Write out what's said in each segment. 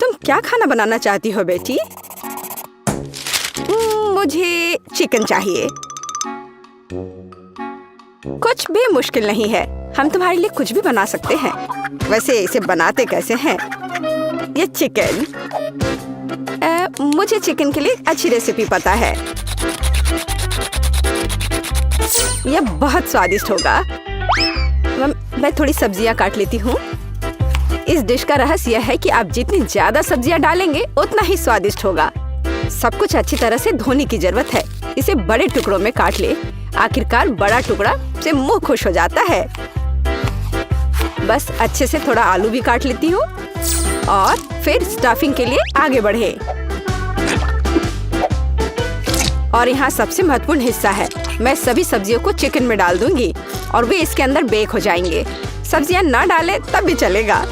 तुम क्या खाना बनाना चाहती हो बेटी? मुझे चिकन चाहिए। कुछ भी मुश्किल नहीं है, हम तुम्हारे लिए कुछ भी बना सकते हैं। वैसे इसे बनाते कैसे हैं? ये चिकन, मुझे चिकन के लिए अच्छी रेसिपी पता है। यह बहुत स्वादिष्ट होगा। मैं थोड़ी सब्जियां काट लेती हूँ। इस डिश का रहस्य यह है कि आप जितनी ज्यादा सब्जियां डालेंगे उतना ही स्वादिष्ट होगा। सब कुछ अच्छी तरह से धोने की जरूरत है। इसे बड़े टुकड़ों में काट ले। आखिरकार बड़ा टुकड़ा से मुंह खुश हो जाता है। बस अच्छे से थोड़ा आलू भी काट लेती हूँ और फिर स्टफिंग के लिए आगे बढ़े। और यहाँ सबसे महत्वपूर्ण हिस्सा है, मैं सभी सब्जियों को चिकन में डाल दूंगी और वे इसके अंदर बेक हो जाएंगे। सब्जियां ना डालें तब भी चलेगा।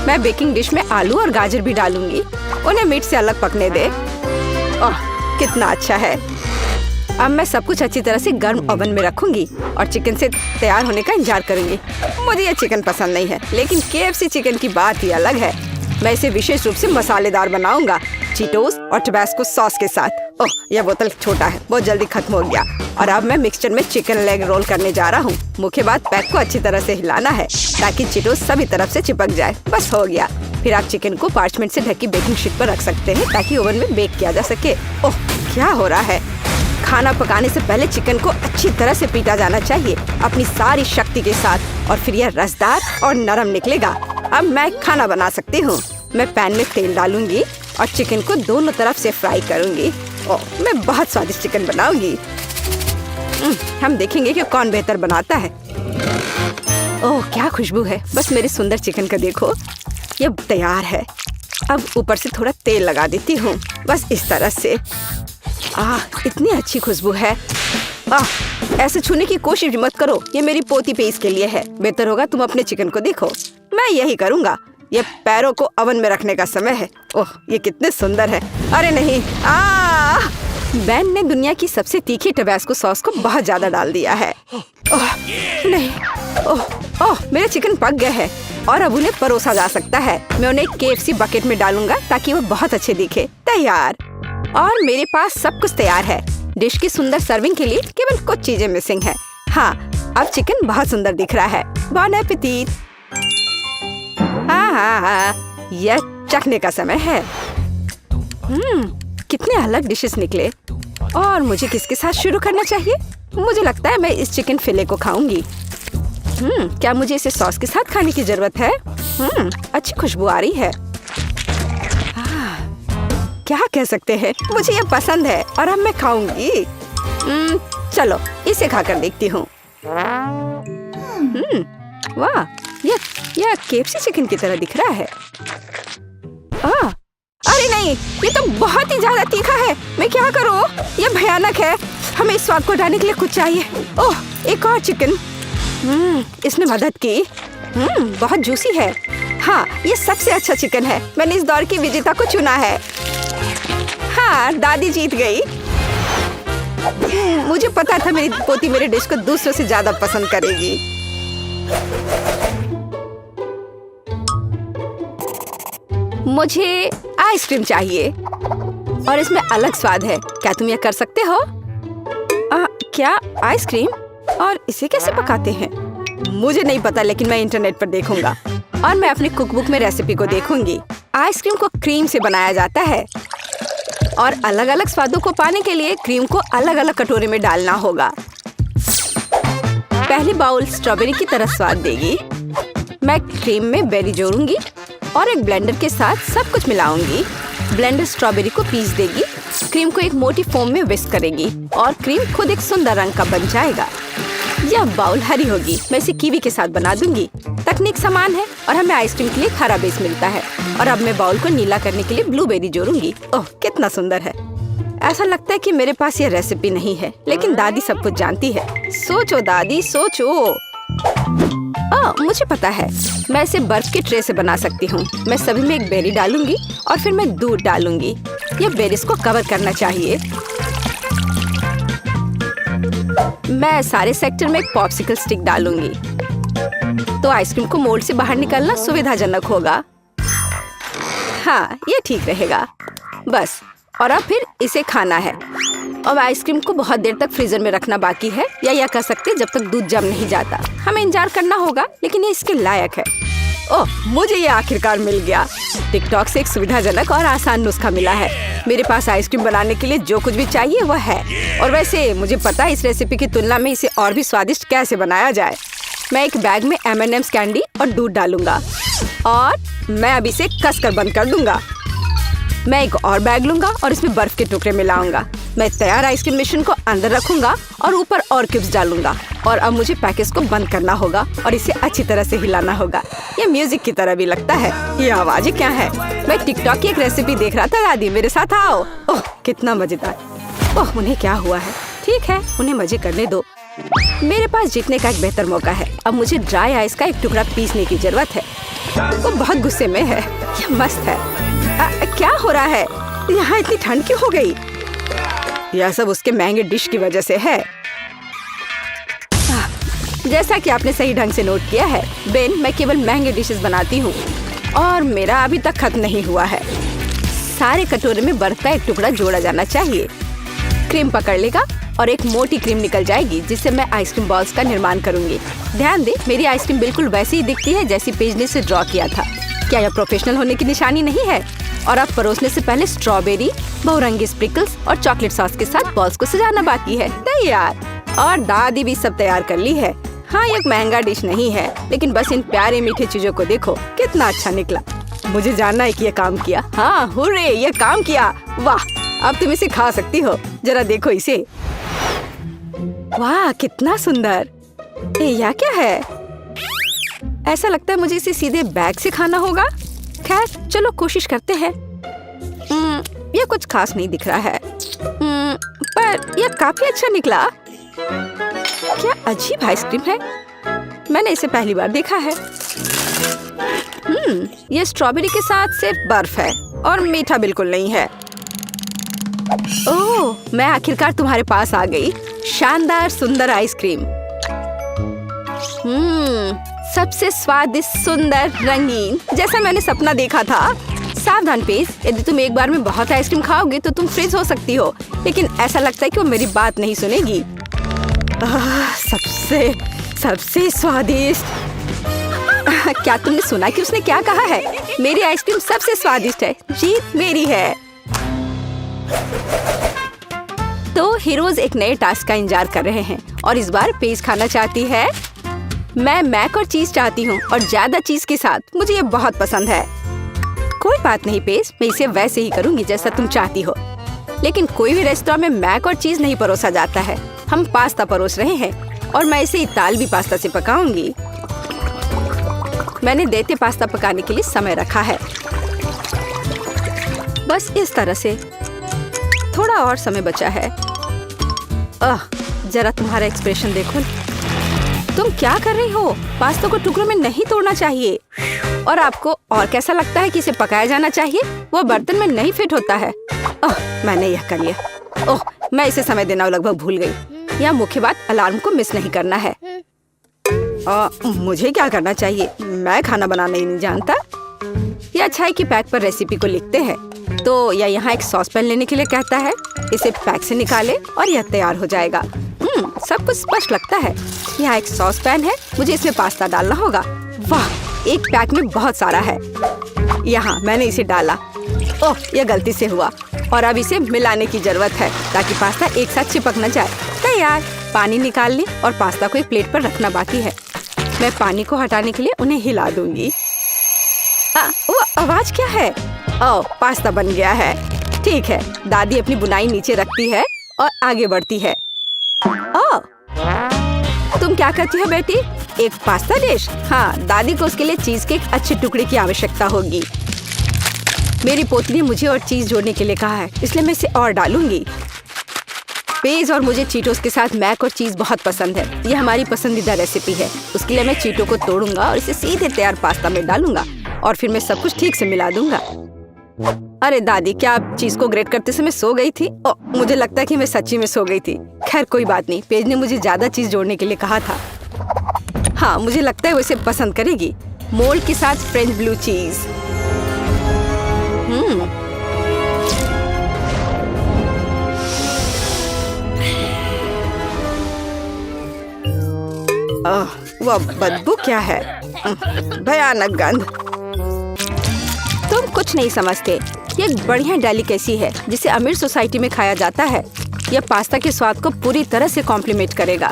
मैं बेकिंग डिश में आलू और गाजर भी डालूंगी। उन्हें मीट से अलग पकने दे। ओह, कितना अच्छा है। अब मैं सब कुछ अच्छी तरह से गर्म ओवन में रखूंगी और चिकन से तैयार होने का इंतजार करूंगी। मुझे ये चिकन पसंद नहीं है, लेकिन KFC चिकन की बात ही अलग है। मैं इसे विशेष रूप से मसालेदार बनाऊंगा, चीटोस और टबैस्को सॉस के साथ। ओह, यह बोतल छोटा है, बहुत जल्दी खत्म हो गया। और अब मैं मिक्सचर में चिकन लेग रोल करने जा रहा हूँ। मुख्य बात, पैक को अच्छी तरह से हिलाना है ताकि चीटोस सभी तरफ से चिपक जाए। बस हो गया। फिर आप चिकन को पार्चमेंट से ढकी बेकिंग शीट पर रख सकते हैं ताकि ओवन में बेक किया जा सके। ओह, क्या हो रहा है? खाना पकाने से पहले चिकन को अच्छी तरह से पीटा जाना चाहिए अपनी सारी शक्ति के साथ, और फिर यह रसदार और नरम निकलेगा। अब मैं खाना बना सकती हूँ। मैं पैन में तेल डालूंगी और चिकन को दोनों तरफ से फ्राई करूंगी। ओह, मैं बहुत स्वादिष्ट चिकन बनाऊंगी। हम देखेंगे कि कौन बेहतर बनाता है। ओह, क्या खुशबू है। बस मेरे सुंदर चिकन का देखो, ये तैयार है। अब ऊपर से थोड़ा तेल लगा देती हूँ, बस इस तरह से। इतनी अच्छी खुशबू है। ऐसे छूने की कोशिश मत करो, ये मेरी पोती पे इसके लिए है। बेहतर होगा तुम अपने चिकन को देखो। मैं यही करूँगा। ये पैरों को ओवन में रखने का समय है। ओह, ये कितने सुंदर है। अरे नहीं, बेन ने दुनिया की सबसे तीखी टबैस्को सॉस को बहुत ज्यादा डाल दिया है। ओह नहीं, ओह, मेरे चिकन पक गए हैं और अब उन्हें परोसा जा सकता है। मैं उन्हें KFC बकेट में डालूंगा ताकि वो बहुत अच्छे दिखे। तैयार। और मेरे पास सब कुछ तैयार है। डिश की सुंदर सर्विंग के लिए केवल कुछ चीजें मिसिंग है। हाँ, अब चिकन बहुत सुंदर दिख रहा है। बॉन एपेटिट। हाँ, यह चखने का समय है। कितने अलग डिशेस निकले। और मुझे किसके साथ शुरू करना चाहिए? मुझे लगता है मैं इस चिकन फिले को खाऊंगी। क्या मुझे इसे सॉस के साथ खाने की जरूरत है? अच्छी खुशबू आ रही है। क्या कह सकते हैं, मुझे ये पसंद है और अब मैं खाऊंगी। चलो इसे खाकर देखती हूँ। वाह, यह KFC चिकन की तरह दिख रहा है। अरे नहीं, ये तो बहुत ही ज्यादा तीखा है। मैं क्या करूँ? ये भयानक है। हमें इस स्वाद को हटाने के लिए कुछ चाहिए। ओह, एक और चिकन। इसने मदद की। बहुत जूसी है। हाँ, ये सबसे अच्छा चिकन है। मैंने इस दौर की विजेता को चुना है। हाँ, दादी जीत गई। मुझे पता था मेरी पोती मेरे डिश को दूसरों से ज्यादा पसंद करेगी। मुझे आइसक्रीम चाहिए और इसमें अलग स्वाद है। क्या तुम यह कर सकते हो? क्या आइसक्रीम? और इसे कैसे पकाते हैं? मुझे नहीं पता, लेकिन मैं इंटरनेट पर देखूंगा और मैं अपनी कुकबुक में रेसिपी को देखूंगी। आइसक्रीम को क्रीम से बनाया जाता है और अलग अलग स्वादों को पाने के लिए क्रीम को अलग अलग कटोरे में डालना होगा। पहली बाउल स्ट्रॉबेरी की तरह स्वाद देगी। मैं क्रीम में बेरी जोड़ूंगी और एक ब्लेंडर के साथ सब कुछ मिलाऊंगी। ब्लेंडर स्ट्रॉबेरी को पीस देगी, क्रीम को एक मोटी फोम में विस्क करेगी और क्रीम खुद एक सुंदर रंग का बन जाएगा। यह बाउल हरी होगी। मैं इसे कीवी के साथ बना दूंगी। तकनीक समान है और हमें आइसक्रीम के लिए हरा बेस मिलता है। और अब मैं बाउल को नीला करने के लिए ब्लूबेरी जोड़ूंगी। ओह, कितना सुंदर है। ऐसा लगता है कि मेरे पास यह रेसिपी नहीं है, लेकिन दादी सब कुछ जानती है। सोचो दादी, सोचो। मुझे पता है, मैं इसे बर्फ के ट्रे से बना सकती हूँ। मैं सभी में एक बेरी डालूंगी और फिर मैं दूध डालूंगी। ये बेरीज को कवर करना चाहिए। मैं सारे सेक्टर में एक पॉप्सिकल स्टिक डालूंगी तो आइसक्रीम को मोल्ड से बाहर निकालना सुविधाजनक होगा। हाँ, ये ठीक रहेगा। बस, और अब फिर इसे खाना है। अब आइसक्रीम को बहुत देर तक फ्रीजर में रखना बाकी है, या यह कह सकते जब तक दूध जम नहीं जाता। हमें इंतजार करना होगा, लेकिन ये इसके लायक है। ओह, मुझे ये आखिरकार मिल गया। टिकटॉक से एक सुविधाजनक और आसान नुस्खा मिला है। मेरे पास आइसक्रीम बनाने के लिए जो कुछ भी चाहिए वह है। और वैसे मुझे पता है इस रेसिपी की तुलना में इसे और भी स्वादिष्ट कैसे बनाया जाए। मैं एक बैग में M&M's कैंडी और दूध डालूंगा और मैं अब इसे कसकर बंद कर दूंगा। मैं एक और बैग लूंगा और इसमें बर्फ के टुकड़े मिलाऊंगा। मैं तैयार आइसक्रीम मिश्रण को अंदर रखूंगा और ऊपर और क्यूब्स डालूंगा। और अब मुझे पैकेज को बंद करना होगा और इसे अच्छी तरह से हिलाना होगा। ये म्यूजिक की तरह भी लगता है। ये आवाजें क्या है? मैं टिकटॉक की एक रेसिपी देख रहा था। दादी, मेरे साथ आओ। ओह, कितना मजेदार। ओह, उन्हें क्या हुआ है? ठीक है, उन्हें मजे करने दो। मेरे पास जीतने का एक बेहतर मौका है। अब मुझे ड्राई आइस का एक टुकड़ा पीसने की जरूरत है। वो बहुत गुस्से में है। ये मस्त है। क्या हो रहा है? यहाँ इतनी ठंड क्यों हो गई? यह सब उसके महंगे डिश की वजह से है। जैसा कि आपने सही ढंग से नोट किया है बेन, मैं केवल महंगे डिशेस बनाती हूँ और मेरा अभी तक खत्म नहीं हुआ है। सारे कटोरे में बर्फ का एक टुकड़ा जोड़ा जाना चाहिए। क्रीम पकड़ लेगा और एक मोटी क्रीम निकल जाएगी, जिससे मैं आइसक्रीम बॉल्स का निर्माण करूंगी। ध्यान दे, मेरी आइसक्रीम बिल्कुल वैसी ही दिखती है जैसी पेज ने इसे ड्रॉ किया था। क्या यह प्रोफेशनल होने की निशानी नहीं है? और अब परोसने से पहले स्ट्रॉबेरी, बहुरंगी स्प्रिंकल्स और चॉकलेट सॉस के साथ बॉल्स को सजाना बाकी है। तैयार। और दादी भी सब तैयार कर ली है। हाँ, ये एक महंगा डिश नहीं है, लेकिन बस इन प्यारे मीठे चीजों को देखो, कितना अच्छा निकला। मुझे जानना है कि ये काम किया। हाँ, हुर्रे, ये काम किया। वाह, अब तुम इसे खा सकती हो। जरा देखो इसे। वाह, कितना सुंदर। यह क्या है? ऐसा लगता है मुझे इसे सीधे बैग से खाना होगा। खैर, चलो कोशिश करते हैं। यह कुछ खास नहीं दिख रहा है, पर यह काफी अच्छा निकला। क्या अजीब आइसक्रीम है। मैंने इसे पहली बार देखा है। यह स्ट्रॉबेरी के साथ सिर्फ बर्फ है और मीठा बिल्कुल नहीं है। ओह, मैं आखिरकार तुम्हारे पास आ गई। शानदार सुंदर आइसक्रीम। सबसे स्वादिष्ट, सुंदर, रंगीन, जैसा मैंने सपना देखा था। सावधान पेज, यदि तुम एक बार में बहुत आइसक्रीम खाओगे तो तुम फ्रीज हो सकती हो। लेकिन ऐसा लगता है कि वो मेरी बात नहीं सुनेगी। सबसे स्वादिष्ट। क्या तुमने सुना कि उसने क्या कहा है? मेरी आइसक्रीम सबसे स्वादिष्ट है। जीत मेरी है। तो हीरोज एक नए टास्क का इंतजार कर रहे हैं और इस बार पेज खाना चाहती है। मैं मैक और चीज चाहती हूँ और ज्यादा चीज के साथ। मुझे ये बहुत पसंद है। कोई बात नहीं पेज, मैं इसे वैसे ही करूँगी जैसा तुम चाहती हो। लेकिन कोई भी रेस्टोरेंट में मैक और चीज नहीं परोसा जाता है। हम पास्ता परोस रहे हैं और मैं इसे इतालवी पास्ता से पकाऊंगी। मैंने देते पास्ता पकाने के लिए समय रखा है। बस इस तरह से। थोड़ा और समय बचा है। जरा तुम्हारा एक्सप्रेशन देखो। तुम क्या कर रही हो? पास्ता को टुकड़ों में नहीं तोड़ना चाहिए। और आपको और कैसा लगता है कि इसे पकाया जाना चाहिए? वो बर्तन में नहीं फिट होता है। मैंने यह कर लिया। मैं इसे समय देना लगभग भूल गई। यह मुख्य बात, अलार्म को मिस नहीं करना है। मुझे क्या करना चाहिए? मैं खाना बनाना ही नहीं जानता। यह अच्छा है कि पैक पर रेसिपी को लिखते हैं। तो यह यहाँ एक सॉस पैन लेने के लिए कहता है। इसे पैक से निकाले और यह तैयार हो जाएगा। सब कुछ स्पष्ट लगता है। यहाँ एक सॉस पैन है, मुझे इसमें पास्ता डालना होगा। वाह, एक पैक में बहुत सारा है। यहाँ मैंने इसे डाला। ओह, यह गलती से हुआ। और अब इसे मिलाने की जरूरत है ताकि पास्ता एक साथ चिपक न जाए। तैयार। पानी निकाल लें और पास्ता को एक प्लेट पर रखना बाकी है। मैं पानी को हटाने के लिए उन्हें हिला दूंगी। वो आवाज क्या है? ओह, पास्ता बन गया है। ठीक है, दादी अपनी बुनाई नीचे रखती है और आगे बढ़ती है। ओह, तुम क्या करती हो बेटी? एक पास्ता डिश? हाँ, दादी को उसके लिए चीज के एक अच्छे टुकड़े की आवश्यकता होगी। मेरी पोती ने मुझे और चीज जोड़ने के लिए कहा है, इसलिए मैं इसे और डालूंगी। पेज और मुझे चीटोस के साथ मैक और चीज बहुत पसंद है। यह हमारी पसंदीदा रेसिपी है। उसके लिए मैं चीटो को तोड़ूंगा और इसे सीधे तैयार पास्ता में डालूंगा और फिर मैं सब कुछ ठीक से मिला दूंगा। अरे दादी, क्या आप चीज को ग्रेट करते समय सो गई थी? मुझे लगता है कि मैं सच्ची में सो गई थी। खैर कोई बात नहीं, पेज ने मुझे ज्यादा चीज जोड़ने के लिए कहा था। हाँ, मुझे लगता है वो इसे पसंद करेगी। मोल्ड के साथ फ्रेंच ब्लू चीज। वह बदबू क्या है? भयानक गंध। तुम कुछ नहीं समझते। ये एक बढ़िया डेलिकेसी है जिसे अमीर सोसाइटी में खाया जाता है। यह पास्ता के स्वाद को पूरी तरह से कॉम्प्लीमेंट करेगा।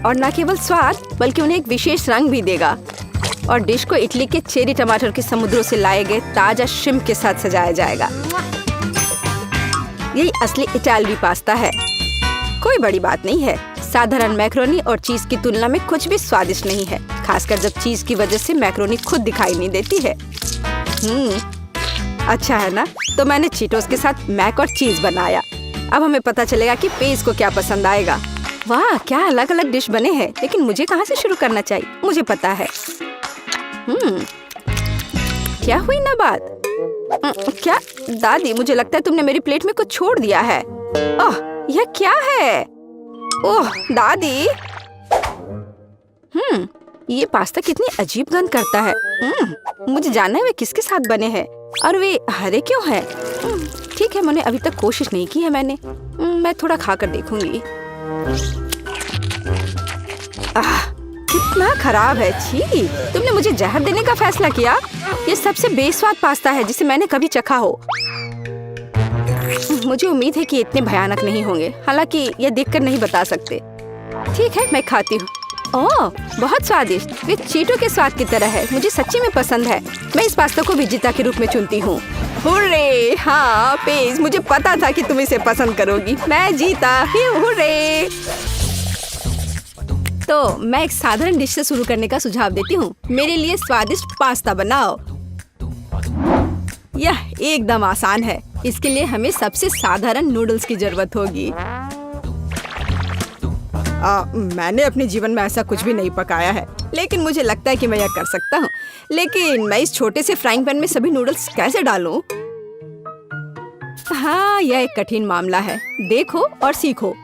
और न केवल स्वाद बल्कि उन्हें एक विशेष रंग भी देगा। और डिश को इटली के चेरी टमाटर के समुद्रों से लाए गए ताजा श्रिम्प के साथ सजाया जाएगा। यही असली इटालवी पास्ता है। कोई बड़ी बात नहीं है। साधारण मैक्रोनी और चीज की तुलना में कुछ भी स्वादिष्ट नहीं है, खासकर जब चीज की वजह से मैक्रोनी खुद दिखाई नहीं देती है। अच्छा है ना? तो मैंने चीटोस के साथ मैक और चीज बनाया। अब हमें पता चलेगा कि पेज को क्या पसंद आएगा। वाह, क्या अलग अलग डिश बने हैं, लेकिन मुझे कहाँ से शुरू करना चाहिए? मुझे पता है। क्या हुई ना बात? क्या दादी, मुझे लगता है तुमने मेरी प्लेट में कुछ छोड़ दिया है। ओह, यह क्या है? ओह दादी, ये पास्ता कितनी अजीब गंध करता है। मुझे जानना है वे किसके साथ बने हैं और वे हरे क्यों हैं। ठीक है, मैंने अभी तक कोशिश नहीं की है। मैं थोड़ा खाकर देखूंगी। कितना खराब है। छी, तुमने मुझे जहर देने का फैसला किया। ये सबसे बेस्वाद पास्ता है जिसे मैंने कभी चखा हो। मुझे उम्मीद है कि इतने भयानक नहीं होंगे, हालांकि ये देखकर नहीं बता सकते। ठीक है, मैं खाती हूँ। ओह, बहुत स्वादिष्ट। वे चीटो के स्वाद की तरह है। मुझे सच्ची में पसंद है। मैं इस पास्ता को विजेता के रूप में चुनती हूँ। हुर्रे! हाँ पेज, मुझे पता था कि तुम इसे पसंद करोगी। मैं जीता। हुर्रे! तो मैं एक साधारण डिश से शुरू करने का सुझाव देती हूँ। मेरे लिए स्वादिष्ट पास्ता बनाओ। यह एकदम आसान है। इसके लिए हमें सबसे साधारण नूडल्स की जरूरत होगी। मैंने अपने जीवन में ऐसा कुछ भी नहीं पकाया है, लेकिन मुझे लगता है कि मैं यह कर सकता हूँ। लेकिन मैं इस छोटे से फ्राइंग पैन में सभी नूडल्स कैसे डालूं? हाँ, यह एक कठिन मामला है। देखो और सीखो।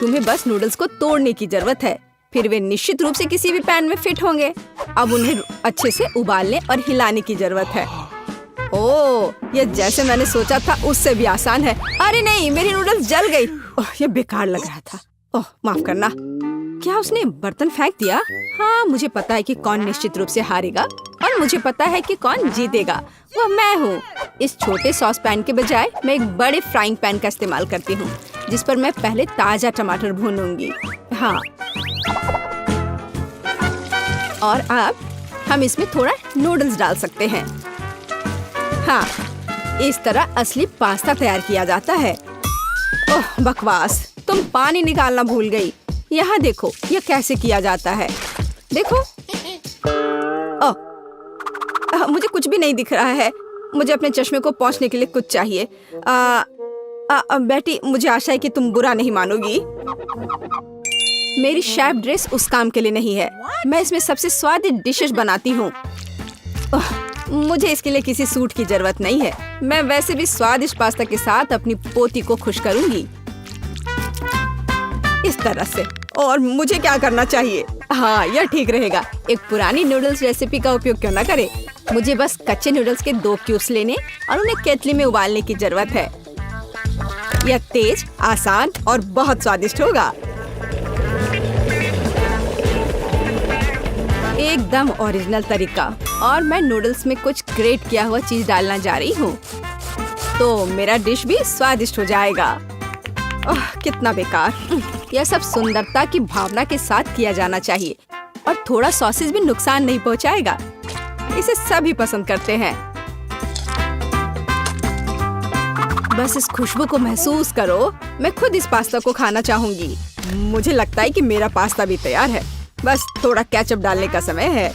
तुम्हें बस नूडल्स को तोड़ने की जरूरत है, फिर वे निश्चित रूप से किसी भी पैन में फिट होंगे। अब उन्हें अच्छे से उबालने और हिलाने की जरूरत है। ओह, ये जैसे मैंने सोचा था उससे भी आसान है। अरे नहीं, मेरी नूडल्स जल गई। ओह, ये बेकार लग रहा था। ओह, माफ करना। क्या उसने बर्तन फेंक दिया? हाँ, मुझे पता है कि कौन निश्चित रूप से हारेगा और मुझे पता है कि कौन जीतेगा। वह मैं हूँ। इस छोटे सॉस पैन के बजाय मैं एक बड़े फ्राइंग पैन का इस्तेमाल करती हूँ, जिस पर मैं पहले ताजा टमाटर भूनूंगी। हाँ, और अब हम इसमें थोड़ा नूडल्स डाल सकते हैं। हाँ, इस तरह असली पास्ता तैयार किया जाता है। ओह बकवास, तुम पानी निकालना भूल गई। यहाँ देखो, यह कैसे किया जाता है। देखो। ओह, मुझे कुछ भी नहीं दिख रहा है। मुझे अपने चश्मे को पोंछने के लिए कुछ चाहिए। बेटी, मुझे आशा है कि तुम बुरा नहीं मानोगी। मेरी शेफ ड्रेस उस काम के लिए नहीं है। मैं इसमें सबसे स्वादिष्ट डिशेस बनाती हूँ। मुझे इसके लिए किसी सूट की जरूरत नहीं है। मैं वैसे भी स्वादिष्ट पास्ता के साथ अपनी पोती को खुश करूंगी इस तरह से। और मुझे क्या करना चाहिए? हाँ, यह ठीक रहेगा। एक पुरानी नूडल्स रेसिपी का उपयोग क्यों ना करें। मुझे बस कच्चे नूडल्स के 2 क्यूब्स लेने और उन्हें केतली में उबालने की जरूरत है। यह तेज, आसान और बहुत स्वादिष्ट होगा। एकदम ओरिजिनल तरीका। और मैं नूडल्स में कुछ ग्रेट किया हुआ चीज डालना जा रही हूँ, तो मेरा डिश भी स्वादिष्ट हो जाएगा। ओह, कितना बेकार। यह सब सुंदरता की भावना के साथ किया जाना चाहिए और थोड़ा सॉसेज भी नुकसान नहीं पहुंचाएगा। इसे सभी पसंद करते हैं। बस इस खुशबू को महसूस करो। मैं खुद इस पास्ता को खाना चाहूंगी। मुझे लगता है कि मेरा पास्ता भी तैयार है। बस थोड़ा केचप डालने का समय है।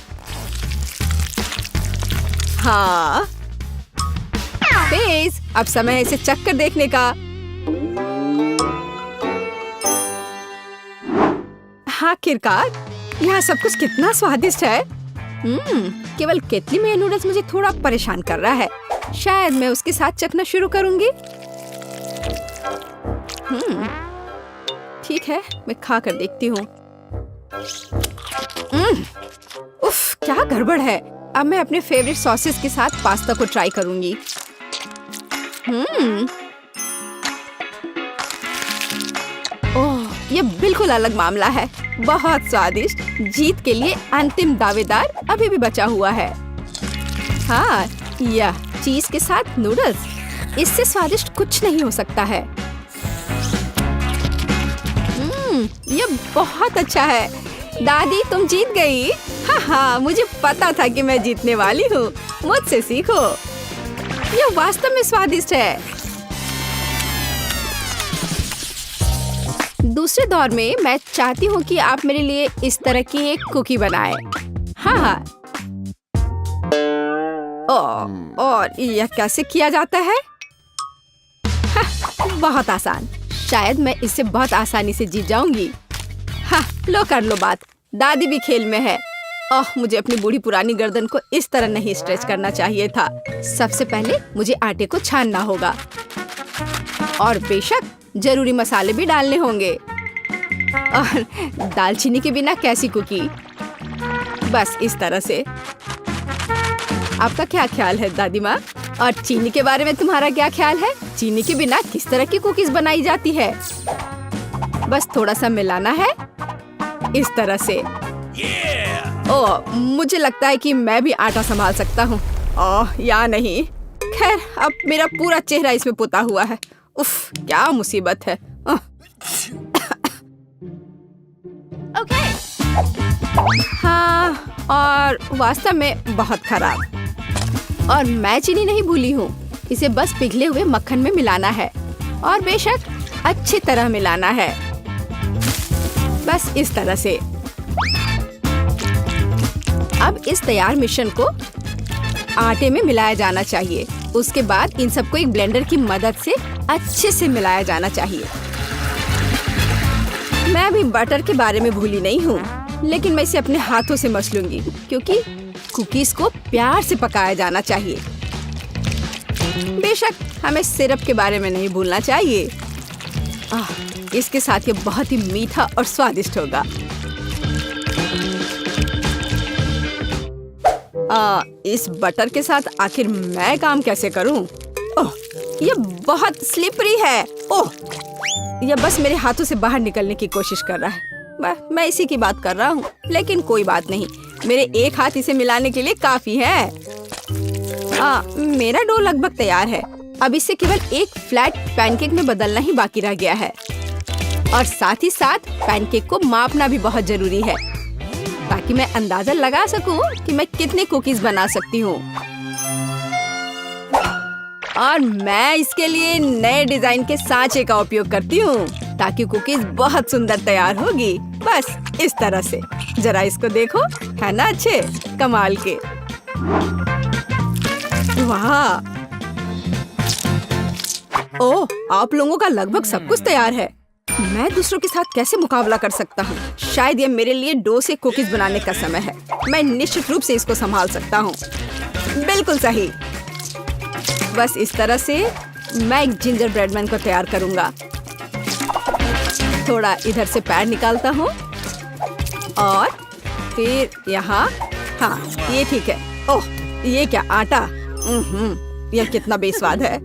हाँ, पेज, अब समय है इसे चख कर देखने का। आखिरकार, यह सब कुछ कितना स्वादिष्ट है। केवल केतली में ये नूडल्स मुझे थोड़ा परेशान कर रहा है। शायद मैं उसके साथ चखना शुरू करूंगी। ठीक है, मैं खा कर देखती हूँ। उफ, क्या गड़बड़ है। अब मैं अपने फेवरेट सॉसेस के साथ पास्ता को ट्राई करूंगी। ओह, ये बिल्कुल अलग मामला है। बहुत स्वादिष्ट। जीत के लिए अंतिम दावेदार अभी भी बचा हुआ है। हाँ, यह चीज के साथ नूडल्स, इससे स्वादिष्ट कुछ नहीं हो सकता है। ये बहुत अच्छा है। दादी, तुम जीत गई। हाँ, मुझे पता था कि मैं जीतने वाली हूँ। मुझसे सीखो। यह वास्तव में स्वादिष्ट है। दूसरे दौर में मैं चाहती हूँ कि आप मेरे लिए इस तरह की एक कुकी बनाएं। हाँ। और यह कैसे किया जाता है? बहुत आसान। शायद मैं इससे बहुत आसानी से जीत जाऊंगी। हाँ, लो कर लो बात। दादी भी खेल में है। ओह, मुझे अपनी बूढ़ी पुरानी गर्दन को इस तरह नहीं स्ट्रेच करना चाहिए था। सबसे पहले मुझे आटे को छानना होगा और बेशक जरूरी मसाले भी डालने होंगे। और दालचीनी के बिना कैसी कुकी? बस इस तरह से। आपका क्या ख्याल है दादी माँ? और चीनी के बारे में तुम्हारा क्या ख्याल है? चीनी के बिना किस तरह की कुकीज बनाई जाती है? बस थोड़ा सा मिलाना है इस तरह से। ओह, मुझे लगता है कि मैं भी आटा संभाल सकता हूँ। ओह, या नहीं। खैर, अब मेरा पूरा चेहरा इसमें पुता हुआ है। उफ, क्या मुसीबत है। हाँ, और वास्तव में बहुत खराब। और मैं चीनी नहीं भूली हूँ। इसे बस पिघले हुए मक्खन में मिलाना है और बेशक अच्छी तरह मिलाना है। बस इस तरह से। अब इस तैयार मिश्रण को आटे में मिलाया जाना चाहिए। उसके बाद इन सबको एक ब्लेंडर की मदद से अच्छे से मिलाया जाना चाहिए। मैं भी बटर के बारे में भूली नहीं हूँ, लेकिन मैं इसे अपने हाथों से मस लूंगी क्योंकि कुकीज को प्यार से पकाया जाना चाहिए। बेशक हमें सिरप के बारे में नहीं भूलना चाहिए। इसके साथ ये बहुत ही मीठा और स्वादिष्ट होगा। इस बटर के साथ आखिर मैं काम कैसे करूं? ओह, ये बहुत स्लिपरी है। ओह, यह बस मेरे हाथों से बाहर निकलने की कोशिश कर रहा है। मैं इसी की बात कर रहा हूँ, लेकिन कोई बात नहीं। मेरे एक हाथ इसे मिलाने के लिए काफी है। मेरा डो लगभग तैयार है। अब इसे केवल एक फ्लैट पैनकेक में बदलना ही बाकी रह गया है। और साथ ही साथ पैनकेक को मापना भी बहुत जरूरी है ताकि मैं अंदाजा लगा सकूं कि मैं कितने कुकीज बना सकती हूँ। और मैं इसके लिए नए डिजाइन के सांचे का उपयोग करती हूँ ताकि कुकीज बहुत सुंदर तैयार होगी। बस इस तरह से। जरा इसको देखो, है ना अच्छे? कमाल के। वाह! ओह, आप लोगों का लगभग सब कुछ तैयार है। मैं दूसरों के साथ कैसे मुकाबला कर सकता हूँ? शायद ये मेरे लिए डो से कुकीज बनाने का समय है। मैं निश्चित रूप से इसको संभाल सकता हूँ। बिल्कुल सही। बस इस तरह से मैं एक जिंजर ब्रेड मैन को तैयार करूँगा। थोड़ा इधर से पैर निकालता हूँ और फिर यहाँ। हाँ, ये ठीक है। ओह, ये क्या आटा? यह कितना बेस्वाद है।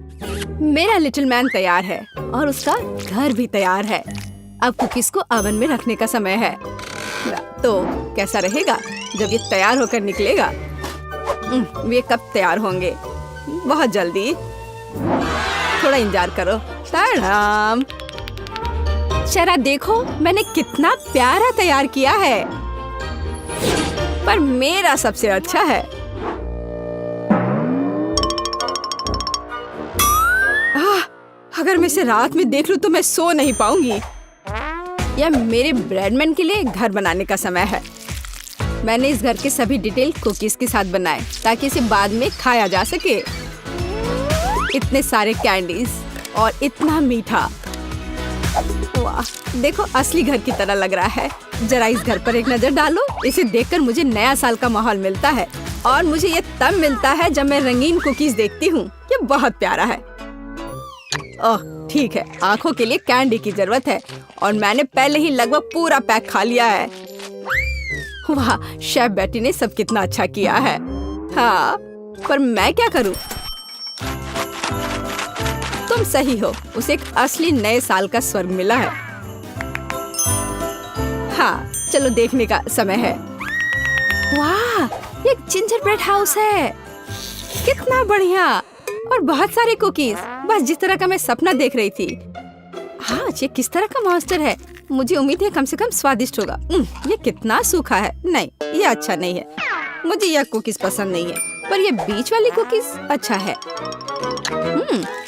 मेरा लिटिल मैन तैयार है और उसका घर भी तैयार है। अब कुकीज को ओवन में रखने का समय है। तो कैसा रहेगा जब ये तैयार होकर निकलेगा? वे कब तैयार होंगे? बहुत जल्दी। थोड़ा इंतजार करो। ताड़ाम! जरा देखो, मैंने कितना प्यारा तैयार किया है। पर मेरा सबसे अच्छा है। अगर मैं इसे रात में देख लूं तो मैं सो नहीं पाऊंगी। यह मेरे ब्रेडमैन के लिए घर बनाने का समय है। मैंने इस घर के सभी डिटेल कुकीज के साथ बनाए ताकि इसे बाद में खाया जा सके। इतने सारे कैंडीज और इतना मीठा। वाह, देखो, असली घर की तरह लग रहा है। जरा इस घर पर एक नजर डालो। इसे देखकर मुझे नया साल का माहौल मिलता है और मुझे ये तब मिलता है जब मैं रंगीन कुकीज देखती हूँ। ये बहुत प्यारा है। ओह, ठीक है, आंखों के लिए कैंडी की जरूरत है और मैंने पहले ही लगभग पूरा पैक खा लिया है। वाह, शेफ बेटी ने सब कितना अच्छा किया है। हाँ, पर मैं क्या करूं? तुम सही हो, उसे एक असली नए साल का स्वर्ग मिला है। हाँ, चलो देखने का समय है। वाह, ये जिंजर ब्रेड हाउस है। कितना बढ़िया, और बहुत सारे कुकीज, बस जिस तरह का मैं सपना देख रही थी। हाँ, ये किस तरह का मॉन्स्टर है? मुझे उम्मीद है कम से कम स्वादिष्ट होगा। ये कितना सूखा है। नहीं, ये अच्छा नहीं है। मुझे यह कुकीज पसंद नहीं है, पर ये बीच वाली कुकीज अच्छा है।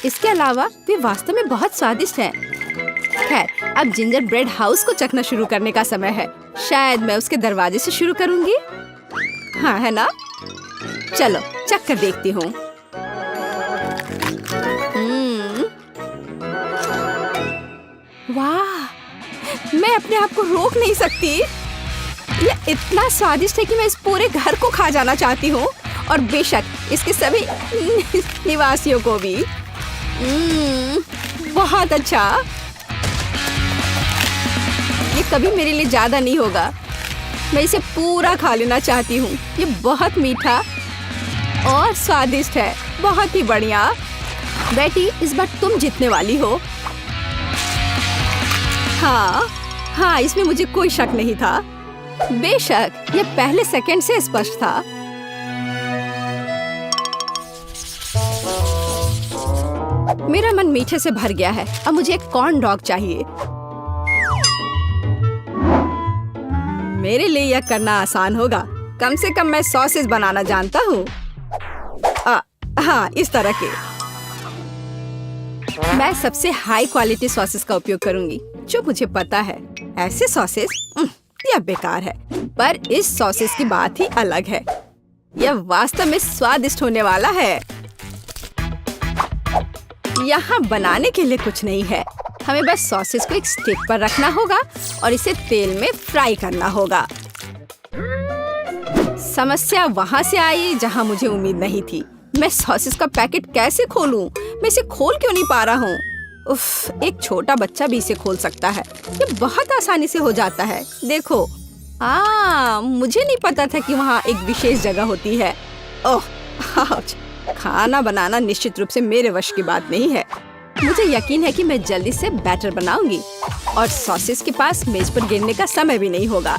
इसके अलावा वे वास्तव में बहुत स्वादिष्ट हैं। खैर, अब जिंजर ब्रेड हाउस को चखना शुरू करने का समय है। शायद मैं उसके दरवाजे से शुरू करूंगी। हाँ, है ना? चलो चख कर देखती हूँ। वाह, मैं अपने आप को रोक नहीं सकती। ये इतना स्वादिष्ट है कि मैं इस पूरे घर को खा जाना चाहती हूँ, और बेशक इसके सभी निवासियों को भी। बहुत अच्छा। ये कभी मेरे लिए ज्यादा नहीं होगा। मैं इसे पूरा खा लेना चाहती हूँ। ये बहुत मीठा और स्वादिष्ट है। बहुत ही बढ़िया। बेटी, इस बार तुम जीतने वाली हो। हाँ, इसमें मुझे कोई शक नहीं था। बेशक ये पहले सेकंड से स्पष्ट था। मेरा मन मीठे से भर गया है। अब मुझे एक कॉर्न डॉग चाहिए। मेरे लिए यह करना आसान होगा। कम से कम मैं सॉसेज बनाना जानता हूँ। हाँ, इस तरह के। मैं सबसे हाई क्वालिटी सॉसेस का उपयोग करूंगी, जो मुझे पता है। ऐसे सॉसेस यह बेकार है, पर इस सॉसेस की बात ही अलग है। यह वास्तव में स्वादिष्ट होने वाला है। यहाँ बनाने के लिए कुछ नहीं है। हमें बस सॉसेस को एक स्टिक पर रखना होगा और इसे तेल में फ्राई करना होगा। समस्या वहाँ से आई जहाँ मुझे उम्मीद नहीं थी। मैं सॉसेस का पैकेट कैसे खोलूं? मैं इसे खोल क्यों नहीं पा रहा हूँ? उफ, एक छोटा बच्चा भी इसे खोल सकता है। ये बहुत आसानी से हो जाता है। देखो, मुझे नहीं पता था कि वहाँ एक विशेष जगह होती है। ओह, खाना बनाना निश्चित रूप से मेरे वश की बात नहीं है। मुझे यकीन है कि मैं जल्दी से बैटर बनाऊंगी और सॉसेस के पास मेज पर गिरने का समय भी नहीं होगा।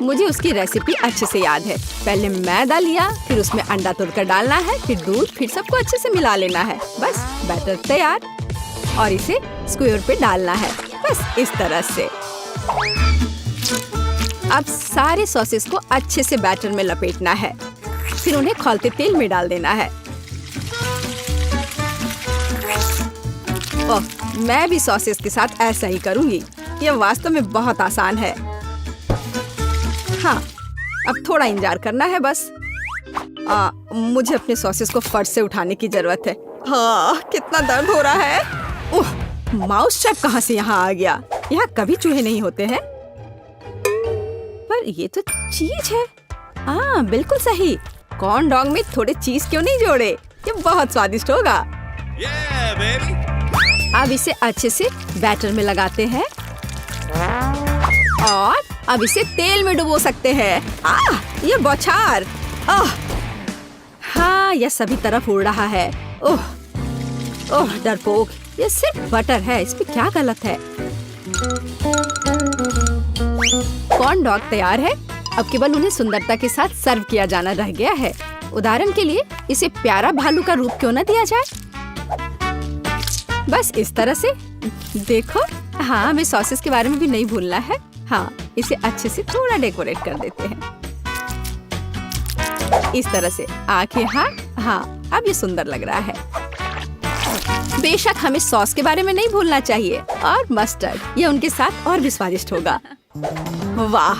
मुझे उसकी रेसिपी अच्छे से याद है। पहले मैदा लिया, फिर उसमें अंडा तोड़कर डालना है, फिर दूध, फिर सबको अच्छे से मिला लेना है। बस बैटर तैयार, और इसे स्क्वायर पे डालना है। बस इस तरह से। अब सारे सॉसेस को अच्छे से बैटर में लपेटना है, फिर उन्हें खौलते तेल में डाल देना है। ओह, मैं भी सॉसेस के साथ ऐसा ही करूंगी। यह वास्तव में बहुत आसान है। हाँ, अब थोड़ा इंतजार करना है बस। मुझे अपने सॉसेस को फर्श से उठाने की जरूरत है। हाँ, कितना दर्द हो रहा है। ओह, माउस ट्रैप कहाँ से यहाँ आ गया? यहाँ कभी चूहे नहीं होते हैं। पर ये तो चीज है। बिल्कुल सही। कॉर्न डॉग में थोड़े चीज क्यों नहीं जोड़े? ये बहुत स्वादिष्ट होगा। अब इसे अच्छे से बैटर में लगाते हैं और अब इसे तेल में डुबो सकते हैं। ये बौछार। हाँ, यह सभी तरफ उड़ रहा है। ओह, डरपोक। ये सिर्फ बटर है, इसमें क्या गलत है? कॉर्न डॉग तैयार है। अब केवल उन्हें सुंदरता के साथ सर्व किया जाना रह गया है। उदाहरण के लिए इसे प्यारा भालू का रूप क्यों न दिया जाए? बस इस तरह से। देखो, हाँ, हमें सॉसेस के बारे में भी नहीं भूलना है। हाँ, इसे अच्छे से थोड़ा डेकोरेट कर देते हैं। इस तरह से आंखें। हाँ, अब ये सुंदर लग रहा है। बेशक हमें सॉस के बारे में नहीं भूलना चाहिए, और मस्टर्ड। ये उनके साथ और भी स्वादिष्ट होगा। वाह,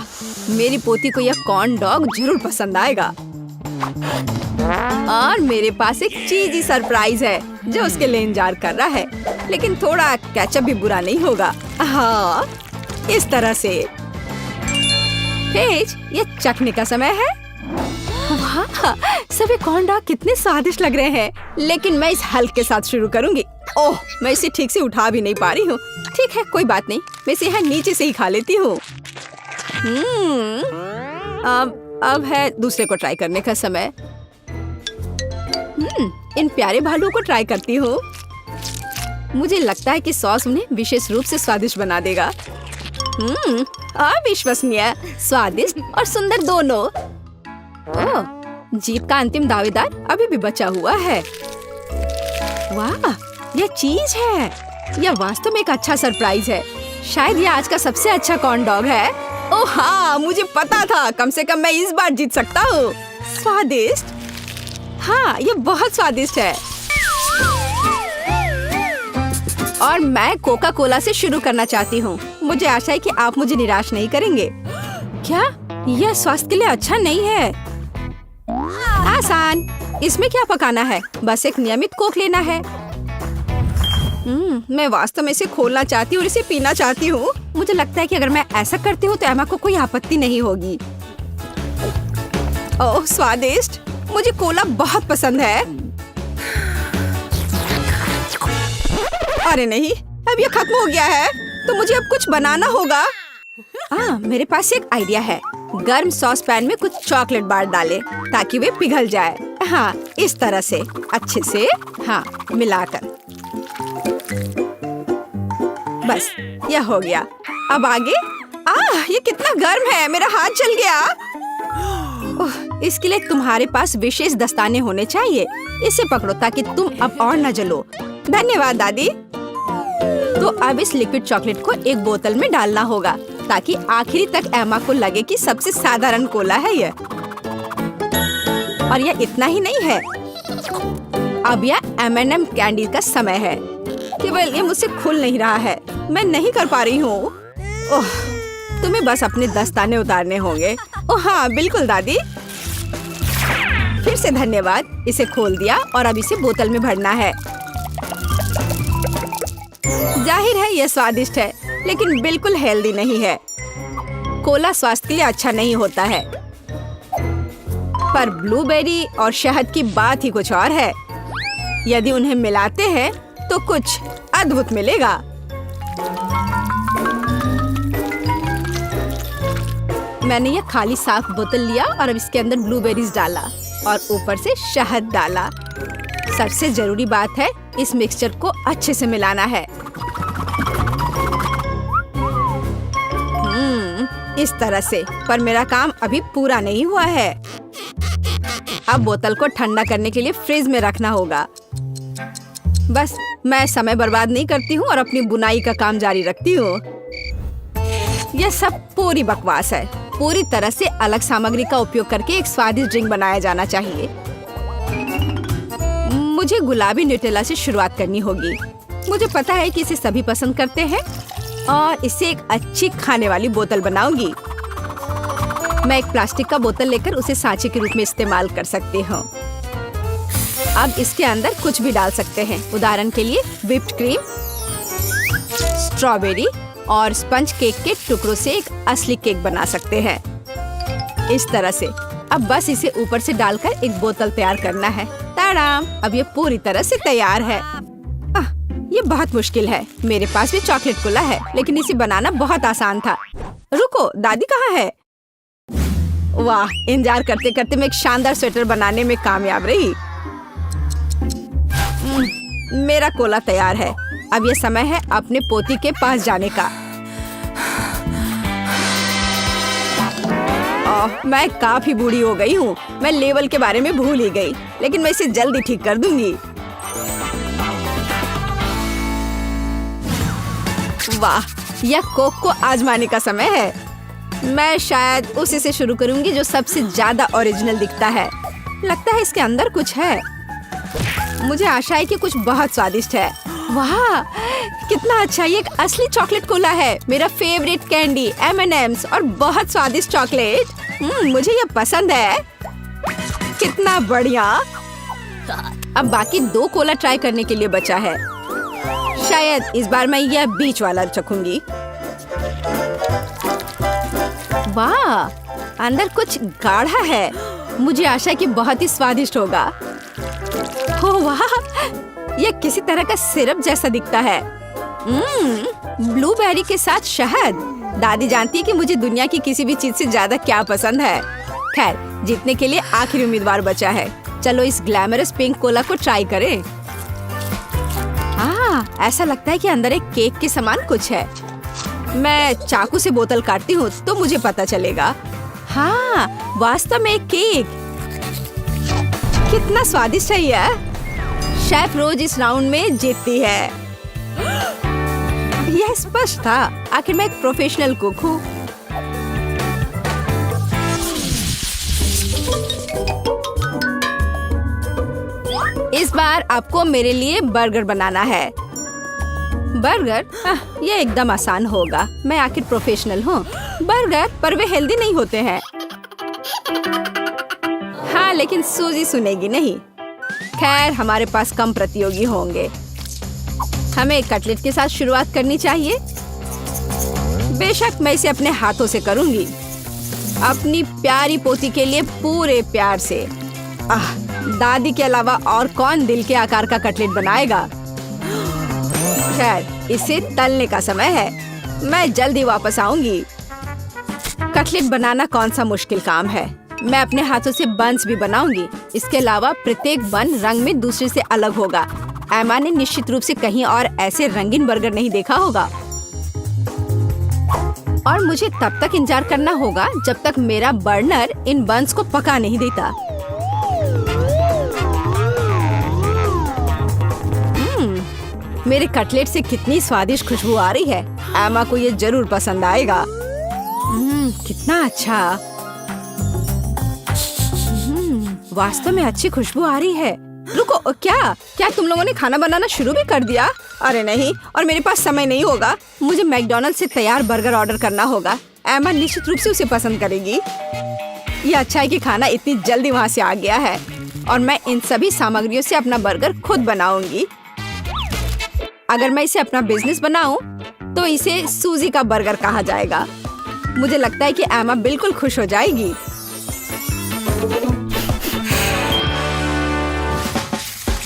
मेरी पोती को यह कॉर्न डॉग जरूर पसंद आएगा। और मेरे पास एक चीजी सरप्राइज है जो उसके लिए इंतजार कर रहा है। लेकिन थोड़ा केचप भी बुरा नहीं होगा। हाँ, इस तरह से। पेज, ये चखने का समय है। वाह, सभी कॉर्न डॉग कितने स्वादिष्ट लग रहे हैं। लेकिन मैं इस हल्क के साथ शुरू करूंगी। ओह, मैं इसे ठीक से उठा भी नहीं पा रही हूँ। ठीक है, कोई बात नहीं, मैं इसे यहाँ नीचे से ही खा लेती हूँ। अब है दूसरे को ट्राई करने का समय। इन प्यारे भालुओं को ट्राई करती हूँ। मुझे लगता है कि सॉस उन्हें विशेष रूप से स्वादिष्ट बना देगा। अविश्वसनीय, स्वादिष्ट और सुंदर दोनों। ओह, जीत का अंतिम दावेदार अभी भी बचा हुआ है। वाह, यह चीज है। यह वास्तव में एक अच्छा सरप्राइज है। शायद यह आज का सबसे अच्छा कॉर्न डॉग है। ओह हाँ, मुझे पता था। कम से कम मैं इस बार जीत सकता हूँ। स्वादिष्ट? हाँ, यह बहुत स्वादिष्ट है। और मैं कोका कोला से शुरू करना चाहती हूँ। मुझे आशा है कि आप मुझे निराश नहीं करेंगे। क्या यह स्वास्थ्य के लिए अच्छा नहीं है? आसान। इसमें क्या पकाना है? बस एक नियमित कोक लेना है। मैं वास्तव में इसे खोलना चाहती हूँ और इसे पीना चाहती हूँ। मुझे लगता है कि अगर मैं ऐसा करती हूँ तो एमा को कोई आपत्ति नहीं होगी। ओह स्वादिष्ट, मुझे कोला बहुत पसंद है। अरे नहीं, अब ये खत्म हो गया है, तो मुझे अब कुछ बनाना होगा। मेरे पास एक आइडिया है। गर्म सॉस पैन में कुछ चॉकलेट बार डालें ताकि वे पिघल जाए। हाँ, इस तरह से अच्छे से मिलाकर। बस यह हो गया। अब आगे। ये कितना गर्म है, मेरा हाथ जल गया। इसके लिए तुम्हारे पास विशेष दस्ताने होने चाहिए। इसे पकड़ो ताकि तुम अब और न जलो। धन्यवाद दादी। तो अब इस लिक्विड चॉकलेट को एक बोतल में डालना होगा ताकि आखिरी तक एमा को लगे कि सबसे साधारण कोला है यह। और यह इतना ही नहीं है। अब यह M&M कैंडी का समय है। केवल ये मुझसे खुल नहीं रहा है। मैं नहीं कर पा रही हूँ। ओह, तुम्हें बस अपने दस्ताने उतारने होंगे। ओह हाँ, बिल्कुल दादी। फिर से धन्यवाद। इसे खोल दिया और अब इसे बोतल में भरना है। जाहिर है यह स्वादिष्ट है, लेकिन बिल्कुल हेल्दी नहीं है। कोला स्वास्थ्य के लिए अच्छा नहीं होता है। पर ब्लूबेरी और शहद की बात ही कुछ और है। यदि उन्हें मिलाते हैं तो कुछ अद्भुत मिलेगा। मैंने यह खाली साफ बोतल लिया और अब इसके अंदर ब्लूबेरीज डाला और ऊपर से शहद डाला। सबसे जरूरी बात है, इस मिक्सचर को अच्छे से मिलाना है। इस तरह से। पर मेरा काम अभी पूरा नहीं हुआ है। अब बोतल को ठंडा करने के लिए फ्रिज में रखना होगा। बस मैं समय बर्बाद नहीं करती हूँ और अपनी बुनाई का काम जारी रखती हूँ। यह सब पूरी बकवास है। पूरी तरह से अलग सामग्री का उपयोग करके एक स्वादिष्ट ड्रिंक बनाया जाना चाहिए। मुझे गुलाबी न्यूटेला से शुरुआत करनी होगी। मुझे पता है कि इसे सभी पसंद करते हैं और इसे एक अच्छी खाने वाली बोतल बनाऊंगी। मैं एक प्लास्टिक का बोतल लेकर उसे सांचे के रूप में इस्तेमाल कर सकती हूँ। अब इसके अंदर कुछ भी डाल सकते हैं। उदाहरण के लिए व्हिप्ड क्रीम, स्ट्रॉबेरी और स्पंज केक के टुकड़ों से एक असली केक बना सकते हैं। इस तरह से। अब बस इसे ऊपर से डालकर एक बोतल तैयार करना है। ताड़ाम! अब ये पूरी तरह से तैयार है। ये बहुत मुश्किल है। मेरे पास भी चॉकलेट कोला है, लेकिन इसे बनाना बहुत आसान था। रुको, दादी कहाँ है? वाह, इंतजार करते करते मैं एक शानदार स्वेटर बनाने में कामयाब रही। मेरा कोला तैयार है। अब ये समय है अपने पोती के पास जाने का। मैं काफी बूढ़ी हो गई हूँ। मैं लेवल के बारे में भूल ही गई, लेकिन मैं इसे जल्दी ठीक कर दूंगी। वाह, यह कोक को आजमाने का समय है। मैं शायद उसी से शुरू करूंगी जो सबसे ज्यादा ओरिजिनल दिखता है। लगता है इसके अंदर कुछ है। मुझे आशा है कि कुछ बहुत स्वादिष्ट है। वाह, कितना अच्छा! ये एक असली चॉकलेट कोला है। मेरा फेवरेट कैंडी M&M's और बहुत स्वादिष्ट चॉकलेट। मुझे ये पसंद है। कितना बढ़िया! अब बाकी 2 कोला ट्राई करने के लिए बचा है। शायद इस बार मैं यह बीच वाला चखूंगी। वाह, अंदर कुछ गाढ़ा है। मुझे आशा है कि बहुत ही स्वादिष्ट होगा। ओह वाह, यह किसी तरह का सिरप जैसा दिखता है। ब्लूबेरी के साथ शहद। दादी जानती है कि मुझे दुनिया की किसी भी चीज से ज्यादा क्या पसंद है। खैर, जीतने के लिए आखिरी उम्मीदवार बचा है। चलो इस ग्लैमरस पिंक कोला को ट्राई करें। ऐसा लगता है कि अंदर एक केक के समान कुछ है। मैं चाकू से बोतल काटती हूँ तो मुझे पता चलेगा। हाँ, वास्तव में एक केक। कितना स्वादिष्ट है यह। शेफ रोज इस राउंड में जीतती है। यह स्पष्ट था, आखिर मैं एक प्रोफेशनल कुक हूँ। इस बार आपको मेरे लिए बर्गर बनाना है। बर्गर? ये एकदम आसान होगा। मैं आखिर प्रोफेशनल हूँ। बर्गर, पर वे हेल्दी नहीं होते हैं। हाँ, लेकिन सूजी सुनेगी नहीं। खैर, हमारे पास कम प्रतियोगी होंगे। हमें कटलेट के साथ शुरुआत करनी चाहिए। बेशक मैं इसे अपने हाथों से करूंगी, अपनी प्यारी पोती के लिए पूरे प्यार से। दादी के अलावा और कौन दिल के आकार का कटलेट बनाएगा। खैर, इसे तलने का समय है। मैं जल्दी वापस आऊंगी। कटलेट बनाना कौन सा मुश्किल काम है। मैं अपने हाथों से बन्स भी बनाऊंगी। इसके अलावा प्रत्येक बन रंग में दूसरे से अलग होगा। एमा ने निश्चित रूप से कहीं और ऐसे रंगीन बर्गर नहीं देखा होगा। और मुझे तब तक इंतजार करना होगा जब तक मेरा बर्नर इन बन्स को पका नहीं देता। मेरे कटलेट से कितनी स्वादिष्ट खुशबू आ रही है। एमा को ये जरूर पसंद आएगा। कितना अच्छा। वास्तव में अच्छी खुशबू आ रही है। रुको, क्या तुम लोगों ने खाना बनाना शुरू भी कर दिया? अरे नहीं, और मेरे पास समय नहीं होगा। मुझे मैकडॉनल्ड से तैयार बर्गर ऑर्डर करना होगा। एमा निश्चित रूप से उसे पसंद करेगी। ये अच्छा है कि खाना इतनी जल्दी वहाँ से आ गया है और मैं इन सभी सामग्रियों से अपना बर्गर खुद बनाऊंगी। अगर मैं इसे अपना बिजनेस बनाऊं तो इसे सूजी का बर्गर कहा जाएगा। मुझे लगता है कि एमा बिल्कुल खुश हो जाएगी।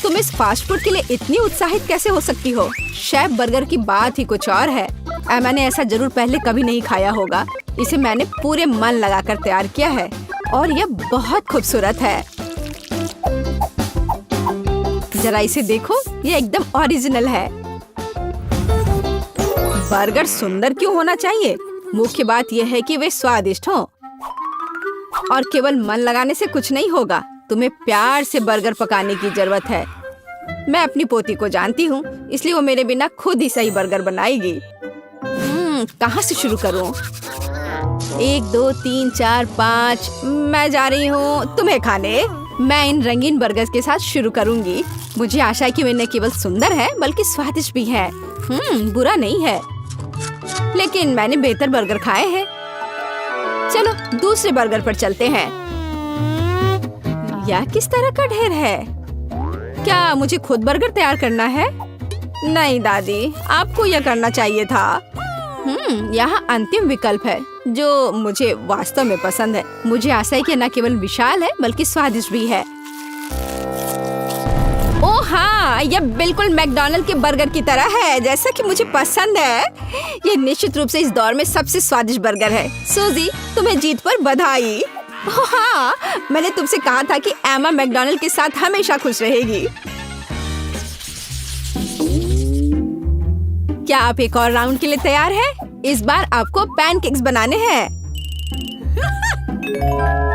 तुम इस फास्ट फूड के लिए इतनी उत्साहित कैसे हो सकती हो? शेफ बर्गर की बात ही कुछ और है। एमा ने ऐसा जरूर पहले कभी नहीं खाया होगा। इसे मैंने पूरे मन लगाकर तैयार किया है और यह बहुत खूबसूरत है। जरा इसे देखो, यह एकदम ओरिजिनल है। बर्गर सुंदर क्यों होना चाहिए? मुख्य बात यह है कि वे स्वादिष्ट हों। और केवल मन लगाने से कुछ नहीं होगा। तुम्हें प्यार से बर्गर पकाने की जरूरत है। मैं अपनी पोती को जानती हूँ, इसलिए वो मेरे बिना खुद ही सही बर्गर बनाएगी। कहाँ से शुरू करूँ? 1 2 3 4 5। मैं जा रही हूँ तुम्हें खाने। मैं इन रंगीन बर्गर के साथ शुरू करूँगी। मुझे आशा है कि वे न केवल सुंदर है बल्कि स्वादिष्ट भी है। बुरा नहीं है, लेकिन मैंने बेहतर बर्गर खाए हैं। चलो दूसरे बर्गर पर चलते हैं। यह किस तरह का ढेर है? क्या मुझे खुद बर्गर तैयार करना है? नहीं दादी, आपको यह करना चाहिए था। यहाँ अंतिम विकल्प है जो मुझे वास्तव में पसंद है। मुझे आशा है कि न केवल विशाल है बल्कि स्वादिष्ट भी है। ओह हाँ, यह बिल्कुल मैकडॉनल्ड के बर्गर की तरह है, जैसा कि मुझे पसंद है। यह निश्चित रूप से इस दौर में सबसे स्वादिष्ट बर्गर है। सूजी, तुम्हें जीत पर बधाई। हाँ, मैंने तुमसे कहा था कि एमा मैकडॉनल्ड के साथ हमेशा खुश रहेगी। क्या आप एक और राउंड के लिए तैयार हैं? इस बार आपको पैनकेक्स बनाने हैं।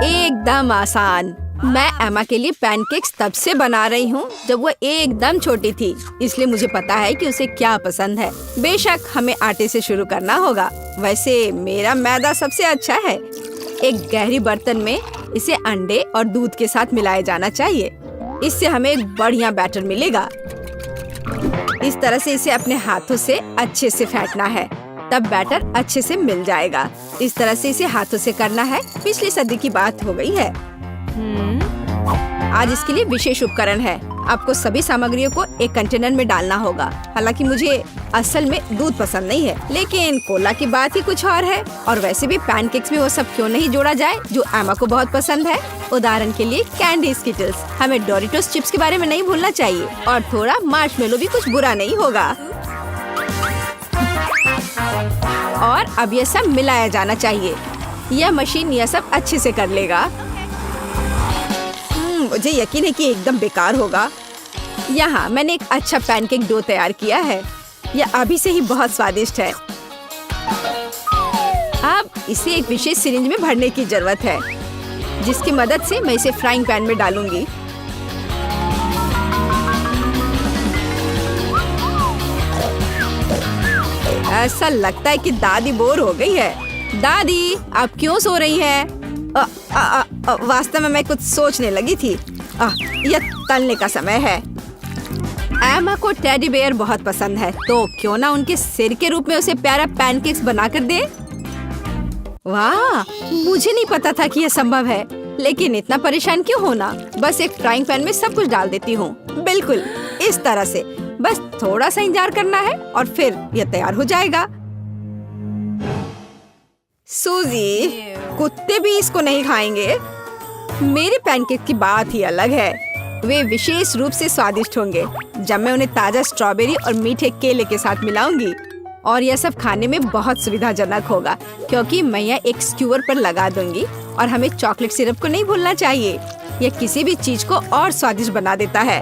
एकदम आसान। मैं एमा के लिए पैनकेक्स तब से बना रही हूँ जब वो एकदम छोटी थी, इसलिए मुझे पता है कि उसे क्या पसंद है। बेशक हमें आटे से शुरू करना होगा। वैसे मेरा मैदा सबसे अच्छा है। एक गहरी बर्तन में इसे अंडे और दूध के साथ मिलाया जाना चाहिए। इससे हमें एक बढ़िया बैटर मिलेगा। इस तरह से इसे अपने हाथों से अच्छे से फेंटना है, तब बैटर अच्छे से मिल जाएगा। इस तरह से इसे हाथों से करना है। पिछली सदी की बात हो गई है। आज इसके लिए विशेष उपकरण है। आपको सभी सामग्रियों को एक कंटेनर में डालना होगा। हालांकि मुझे असल में दूध पसंद नहीं है, लेकिन कोला की बात ही कुछ और है। और वैसे भी पैनकेक्स में वो सब क्यों नहीं जोड़ा जाए जो एमा को बहुत पसंद है। उदाहरण के लिए कैंडी स्किटल्स। हमें डोरिटोस चिप्स के बारे में नहीं भूलना चाहिए, और थोड़ा मार्शमेलो भी कुछ बुरा नहीं होगा। और अब यह सब मिलाया जाना चाहिए। यह मशीन यह सब अच्छे से कर लेगा। मुझे यकीन है कि एकदम बेकार होगा। यहाँ मैंने एक अच्छा पैनकेक डो तैयार किया है। यह अभी से ही बहुत स्वादिष्ट है। अब इसे एक विशेष सिरिंज में भरने की जरूरत है, जिसकी मदद से मैं इसे फ्राइंग पैन में डालूंगी। ऐसा लगता है कि दादी बोर हो गई है। दादी, आप क्यों सो रही हैं? वास्तव में मैं कुछ सोचने लगी थी। यह तलने का समय है। एमा को टेडी बेयर बहुत पसंद है, तो क्यों ना उनके सिर के रूप में उसे प्यारा पैनकेक्स बनाकर दे। वाह, मुझे नहीं पता था कि यह संभव है, लेकिन इतना परेशान क्यों होना। बस एक फ्राइंग पैन में सब कुछ डाल देती हूँ, बिल्कुल इस तरह से। बस थोड़ा सा इंतजार करना है और फिर यह तैयार हो जाएगा। सूजी, कुत्ते भी इसको नहीं खाएंगे। मेरे पैनकेक की बात ही अलग है। वे विशेष रूप से स्वादिष्ट होंगे जब मैं उन्हें ताजा स्ट्रॉबेरी और मीठे केले के साथ मिलाऊंगी। और यह सब खाने में बहुत सुविधाजनक होगा, क्योंकि मैं यह एक स्क्यूअर पर लगा दूंगी। और हमें चॉकलेट सिरप को नहीं भूलना चाहिए। यह किसी भी चीज को और स्वादिष्ट बना देता है।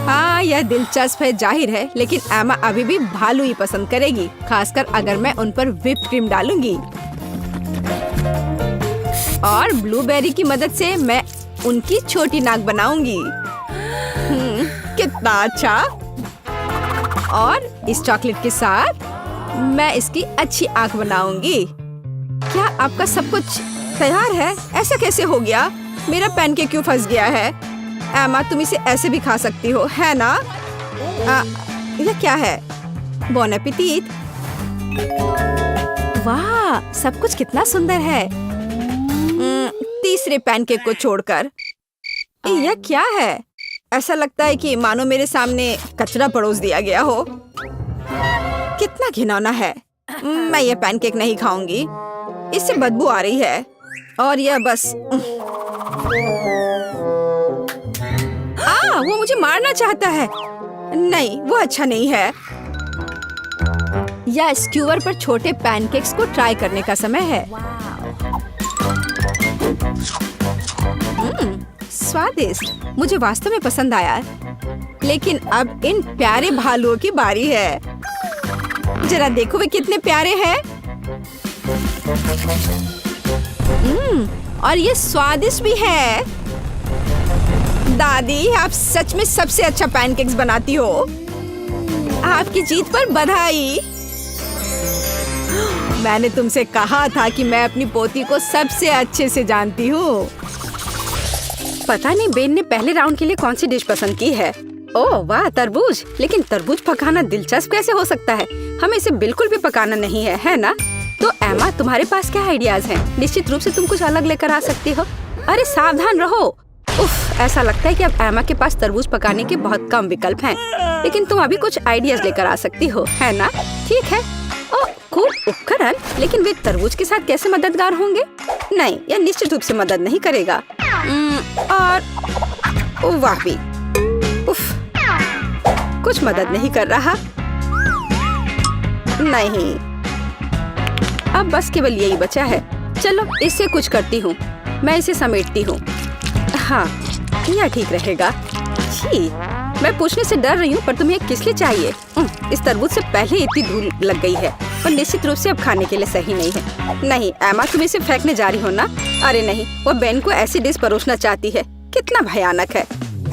हाँ, यह दिलचस्प है जाहिर है, लेकिन एमा अभी भी भालू ही पसंद करेगी, खासकर अगर मैं उन पर व्हिप क्रीम डालूंगी। और ब्लूबेरी की मदद से मैं उनकी छोटी नाक बनाऊंगी। कितना अच्छा। और इस चॉकलेट के साथ मैं इसकी अच्छी आंख बनाऊंगी। क्या आपका सब कुछ तैयार है? ऐसा कैसे हो गया? मेरा पैनकेक क्यों फंस गया है? एमा, तुम इसे ऐसे भी खा सकती हो, है ना? यह क्या है? बॉन एपेटिट। वाह, सब कुछ कितना सुंदर है। तीसरे पैनकेक को छोड़कर यह क्या है? ऐसा लगता है कि मानो मेरे सामने कचरा परोस दिया गया हो। कितना घिनौना है। मैं यह पैनकेक नहीं खाऊंगी, इससे बदबू आ रही है। और यह बस वो मुझे मारना चाहता है। नहीं, वो अच्छा नहीं है। या स्क्यूअर पर छोटे पैनकेक्स को ट्राई करने का समय है। स्वादिष्ट, मुझे वास्तव में पसंद आया। लेकिन अब इन प्यारे भालुओं की बारी है। जरा देखो वे कितने प्यारे हैं। और ये स्वादिष्ट भी है। दादी, आप सच में सबसे अच्छा पैनकेक्स बनाती हो। आपकी जीत पर बधाई। मैंने तुमसे कहा था कि मैं अपनी पोती को सबसे अच्छे से जानती हूँ। पता नहीं बेन ने पहले राउंड के लिए कौन सी डिश पसंद की है। ओह वाह, तरबूज। लेकिन तरबूज पकाना दिलचस्प कैसे हो सकता है? हमें इसे बिल्कुल भी पकाना नहीं है ना? तो एमा, तुम्हारे पास क्या आइडियाज हैं? निश्चित रूप से तुम कुछ अलग लेकर आ सकती हो। अरे सावधान रहो। उफ, ऐसा लगता है कि अब एमा के पास तरबूज पकाने के बहुत कम विकल्प हैं। लेकिन तुम अभी कुछ आइडियाज लेकर आ सकती हो, है ना? ठीक है। खूब उपकरण, लेकिन वे तरबूज के साथ कैसे मददगार होंगे? नहीं, यह निश्चित रूप से मदद नहीं करेगा। और वाह भी, उफ, कुछ मदद नहीं कर रहा। नहीं, अब बस केवल यही बचा है। चलो इससे कुछ करती हूँ। मैं इसे समेटती हूँ। हाँ, यह ठीक रहेगा। छी, मैं पूछने से डर रही हूँ, पर तुम्हें किस लिए चाहिए? इस तरबूज से पहले इतनी धूल लग गई है और निश्चित रूप से अब खाने के लिए सही नहीं है। नहीं एमा, तुम इसे फेंकने जा रही हो ना? अरे नहीं, वो बेन को ऐसी डिश परोसना चाहती है। कितना भयानक है।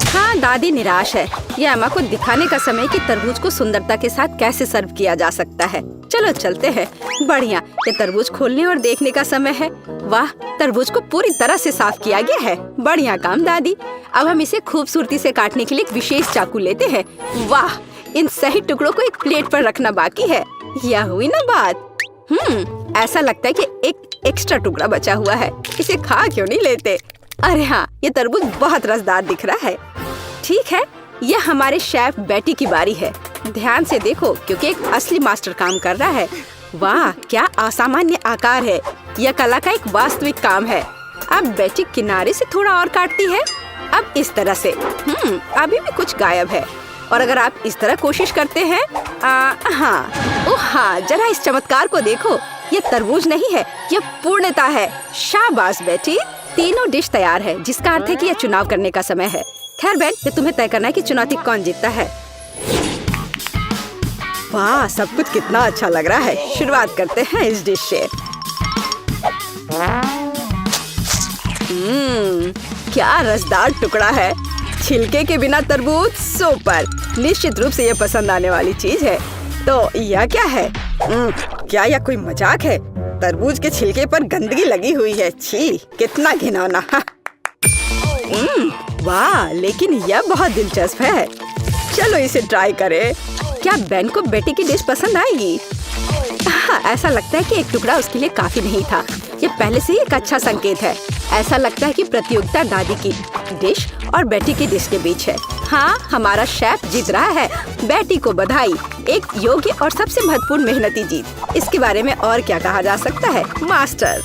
हाँ, दादी निराश है। यह एमा को दिखाने का समय कि तरबूज को सुंदरता के साथ कैसे सर्व किया जा सकता है। चलो चलते हैं। बढ़िया, ये तरबूज खोलने और देखने का समय है। वाह, तरबूज को पूरी तरह से साफ किया गया है। बढ़िया काम दादी। अब हम इसे खूबसूरती से काटने के लिए एक विशेष चाकू लेते हैं। वाह, इन सही टुकड़ों को एक प्लेट पर रखना बाकी है। यह हुई ना बात। ऐसा लगता है कि एक एक्स्ट्रा टुकड़ा बचा हुआ है। इसे खा क्यों नहीं लेते? अरे हाँ, ये तरबूज बहुत रसदार दिख रहा है। ठीक है, यह हमारे शेफ बेटी की बारी है। ध्यान से देखो, क्योंकि एक असली मास्टर काम कर रहा है। वाह, क्या असामान्य आकार है। यह कला का एक वास्तविक काम है। अब बेटी किनारे से थोड़ा और काटती है। अब इस तरह से। अभी भी कुछ गायब है। और अगर आप इस तरह कोशिश करते हैं, हाँ, जरा इस चमत्कार को देखो। ये तरबूज नहीं है, ये पूर्णता है। शाबाश बेटी। तीनों डिश तैयार है, जिसका अर्थ है कि यह चुनाव करने का समय है। खैर बेन, ये तुम्हें तय करना है कि चुनौती कौन जीतता है। वाह, सब कुछ कितना अच्छा लग रहा है। शुरुआत करते हैं इस डिश से। क्या रसदार टुकड़ा है। छिलके के बिना तरबूज सुपर। निश्चित रूप से ये पसंद आने वाली चीज है। तो यह क्या है? क्या यह कोई मजाक है? तरबूज के छिलके पर गंदगी लगी हुई है। छी, कितना घिनौना। वाह, लेकिन यह बहुत दिलचस्प है। चलो इसे ट्राई करें। क्या बेन को बेटी की डिश पसंद आएगी? हाँ, ऐसा लगता है कि एक टुकड़ा उसके लिए काफी नहीं था। ये पहले से ही एक अच्छा संकेत है। ऐसा लगता है कि प्रतियोगिता दादी की डिश और बेटी की डिश के बीच है। हाँ, हमारा शेफ जीत रहा है। बेटी को बधाई। एक योग्य और सबसे महत्वपूर्ण मेहनती जीत। इसके बारे में और क्या कहा जा सकता है? मास्टर।